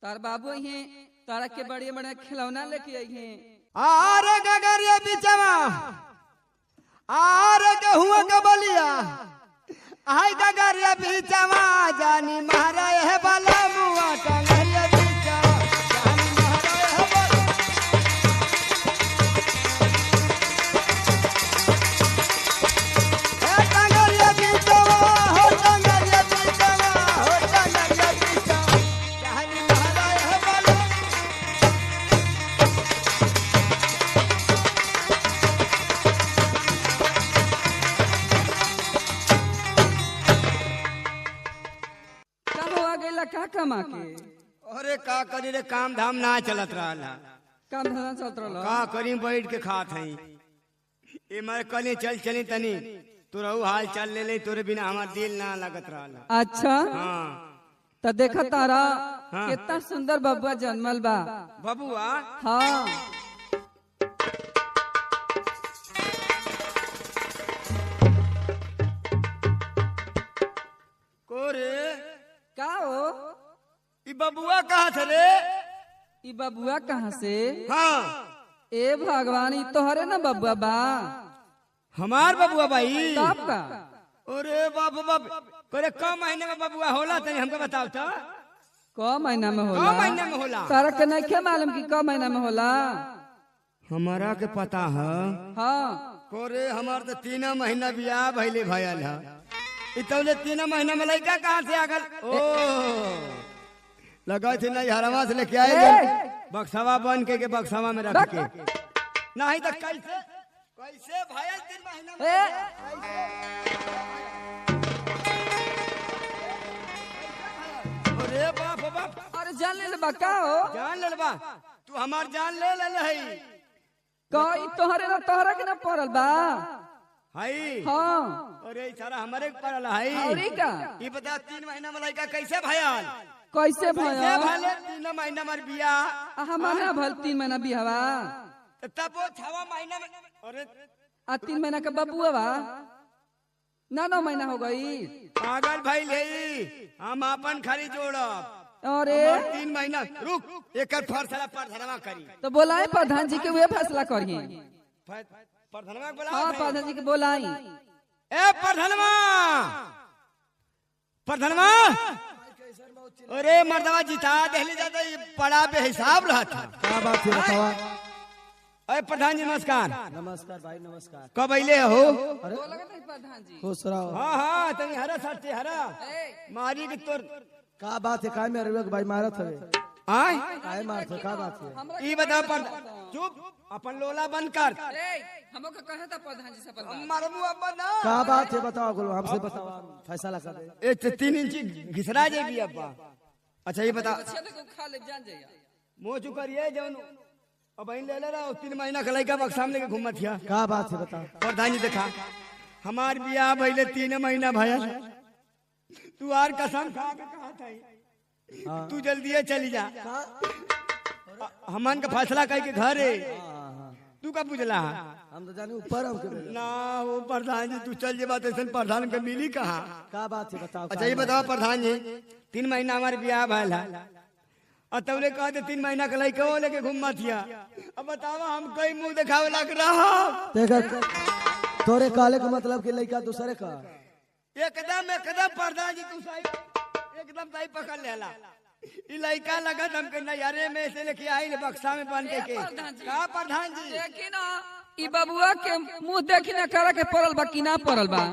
तार बाबू ही तारा के बड़े बड़े खिलौना लेके आई हैं। आरे गगरिया बिचवा आरे गहुआ का बलिया आई गगरिया बिचवा जानी मारा है बाला मुआ टंगरिया बिचवा जानी मारा है बाला ए टंगरिया बिचवा हो टंगरिया बिचवा हो टंगरिया बिचवा जानी मारा है बाला का कमा के अरे का करी रे काम धाम ना चलत रहा काम धंधा चलत रहा का करी बैठ के खात हई ए मारे कले चल चली तनी तोरहु हाल चल ले ले तोरे बिना हमार दिल ना लगत रहा। अच्छा हां तो देखा तारा हाँ। कितना सुंदर बबुआ जन्मल बा। बबुआ हाँ कोरे का हो ई बबुआ कहाँ थे रे? ई बबुआ कहाँ से? हाँ ए भगवान ई तोहरे ना बबुआ बा। हमार बबुआ भाई तब का अरे बाप बाप करे कम महीने में बबुआ होला तनी हमको बताओ तो क महीना में होला? क महीना में होला? तारा के नहीं मालूम कि क महीना में होला? हमारा के पता है। हाँ कोरे हमार तो 3 महीना बियाह भइले भयल है इतने 3 महीना में लड़का कहाँ से आगल? ओ लगा थे नहीं हरवा से लेके आए बक्सवा बन के बक्सवा में रख के नहीं तो कैसे कैसे भयल 3 महीना में अरे बाप बाप अरे जान ले बा का हो? जान ले बा तू हमार जान ले है का ई तोहरे ना तोहरा के ना पड़ल बा? हाई हाँ अरे सारा हमारे पड़ल है और ई का ये बता 3 महीना में लड़का कैसे भयल? कैसे कैसे भया? भले 3 महीना में बियाह हमारा भल 3 महीना बिहवा तब वो 6 महीना में अरे आ 3 महीना का बबुआ बा ना 9 महीना हो गई। पागल भाई ले हम अपन खाली जोड़ब अरे 3 महीना रुक एकर फैसला प्रधानवा करी तो बोलाए प्रधान जी के वे फैसला करिए। प्रधानवा बोला हाँ प्रधान जी के बोलाई। ए प्रधानवा प्रधानवा अरे मर्दवा जिता देहली जाता ये बड़ा बेहिसाब रहा था। क्या बात है बतावा? अरे प्रधान जी नमस्कार। नमस्कार भाई नमस्कार। कब अइले हो? अरे प्रधान जी खुश रहो। हाँ हाँ तनी हरा साथे हरा मारी की तोर का बात है? काय में अरवे भाई मारत हवे? आय काय मारत है? का बात है? ई बता पर चुप अपन लोला बंद कर हमको कहे था प्रधान जी से मारमु अब ना का बात है बताओ गुरु हमसे बताओ फैसला कर दे। ए 3 इंच घिसरा जेबी अब्बा। अच्छा ये बता खा ले जान जाइए मुंह चुप करिए जौन अब इन ले ले रहा 3 महीना का लड़का बक्सा में लेके घूमत हिया। का बात है बताओ? प्रधान जी देखा हमार बियाह भइले 3 महीना भया तू आर कसम खा के कहा था तू जल्दी चली जा हमन का फैसला कह के घर है तू का पूछला हम तो जाने ऊपर हम के ना वो प्रधान जी तू चल जे बात ऐसा प्रधान के मिली कहा? का बात है बताओ? अच्छा ये बताओ प्रधान जी 3 महीना हमारे ब्याह भैल है और तबले कहते 3 महीना का लड़का वो लेके घूमत हिया। अब बताओ हम कई मुंह दिखावे लग रहा देखा तोरे काले का मतलब कि लड़का दूसरे का एकदम प्रधान जी तू सही एकदम सही पकड़ लेला ई लड़का लगत हमके नयारे में से लेके आई बक्सा में बन के का प्रधान जी देखी ना ई बबुआ के मुंह देखी ना करा के पड़ल बा कि ना पड़ल बा?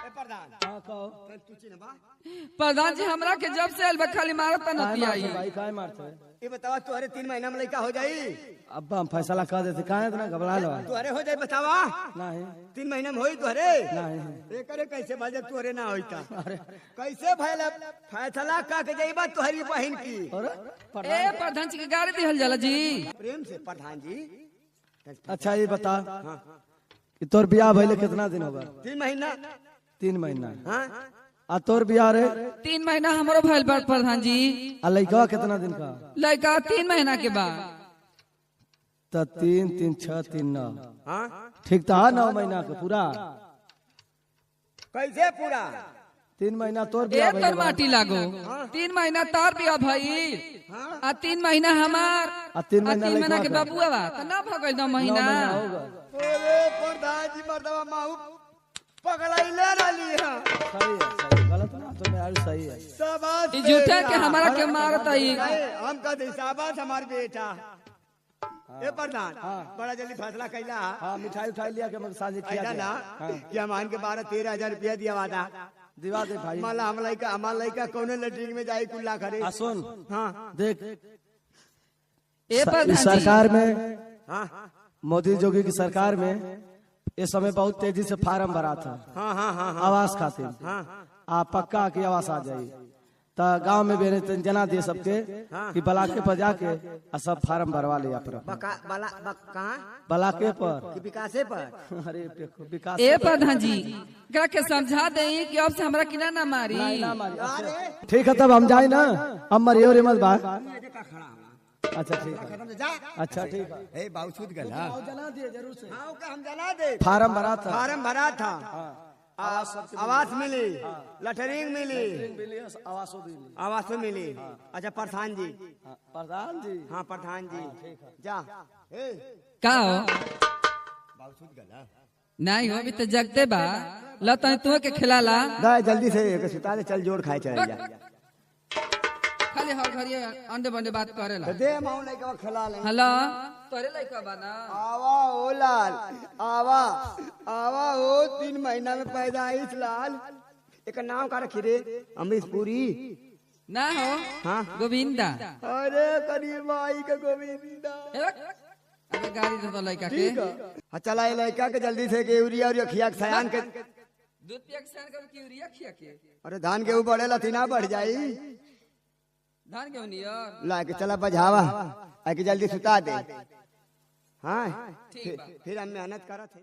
ए प्रधान हां कहो तू चिन्ह बा प्रधान जी हमरा के जब से आइल बा खाली मारत न काय पियाई। मारत भाई काय मारत है? ये बतावा तोहरे 3 महीना में लड़का हो जाई? अब हम फैसला कर देते काहे इतना घबरा लो? तोहरे हो जाई बतावा नहीं 3 महीना में होई तोहरे? नहीं एकरे कैसे बाजे तोहरे ना होईता कैसे भइल फैसला का के जाईबा तोहरी बहन की? अरे ए प्रधान जी के गाड़ी दिहल जाला जी प्रेम से प्रधान जी अच्छा ये बता कि तोर बियाह भइले कितना दिन होगा? 3 महीना 3 महीना। हां आ तोर बियाह रे 3 महीना हमरो भइल बा प्रधान जी। आ लड़का कितना दिन का? लड़का 3 महीना के बाद तो 3 3 6 3 9 हां ठीक था 9 महीना का पूरा। कैसे पूरा 3 महीना तोर ए बिया तोर भइल बा। माटी लागो 3 महीना तार बिया भई आ 3 महीना हमार आ 3 महीना 3 महीना के लइकवा बबुआ बा त ना भगल 9 9 महीना महीना होगा। अरे प्रधान जी मर्दवा माहू पगलाइले रहली है सही है, सही गलत ना तो मैं यार सही है। शाबाश ई झूठे बेटा। के हमारा के मारत आई नहीं, हम कहते शाबाश हमार बेटा ए प्रधान बड़ा जल्दी फैसला कैला हाँ मिठाई उठाई लिया के मग साझे किया ऐसा गया। ना हाँ, कि हमान के 12-13 हजार रुपया दिया वादा दिवा दे भाई। माला हम लइका हमार लइका कौने लेटरिन में जाई कुल्ला करे आ सुन हाँ देख ए इस प्रधान जी सरकार में हाँ मोदी जोगी की सरकार में इस समय बहुत तेजी से फार्म भरा था हाँ हाँ हाँ आवास खातिर आ पक्का की आवास आ जाई तो गांव में भी रहते जना दिए सबके कि बलाके पर जाके आ सब फार्म भरवा लिया पर कहाँ बलाके पर कि विकासे पर अरे देखो विकास ए प्रधान जी एकरा के समझा दे कि अब से हमरा किना ना मारी ठीक है तब हम जाए ना हम मरियो रे मत बात अच्छा ठीक है अच्छा ठीक है ए बाबू छूट गया जना दिए जरूर से हाँ ओके हम जना दे फार्म भरा था फार्म भरा था आवास मिली लटरिंग मिली आवासों भी मिली। आवास मिली अच्छा प्रधान जी हाँ, प्रधान जी हाँ प्रधान जी जा ए का हो बाबू छूट गया नहीं हो अभी तो जगते बा ल तनी तू के खिलाला दा जल्दी से एक सुता दे चल जोड़ खाए चल जा खाली हर घरी अंडे बंडे बात करेला दे माऊ लइका खिला ले हेलो तोरे लइका बा ना आवा ओ लाल आवा आवा ओ 3 महीना में पैदाइश लाल एक नाम का रखी रे अमरीश पुरी ना हो हाँ गोविंदा अरे करीब माई के गोविंदा अबे गाड़ी दे दो लइका के ठीक है हाँ चला ये लड़का के जल्दी से के यूरिया और खिया के सयान के दूध पिया के सान कर की यूरिया खिया के अरे धान के ऊपर बढ़ेला तीना बढ़ जाई धान के नियर ला के चला बजावा आके जल्दी सुता दे हाँ ठीक बा फिर हम मेहनत करत है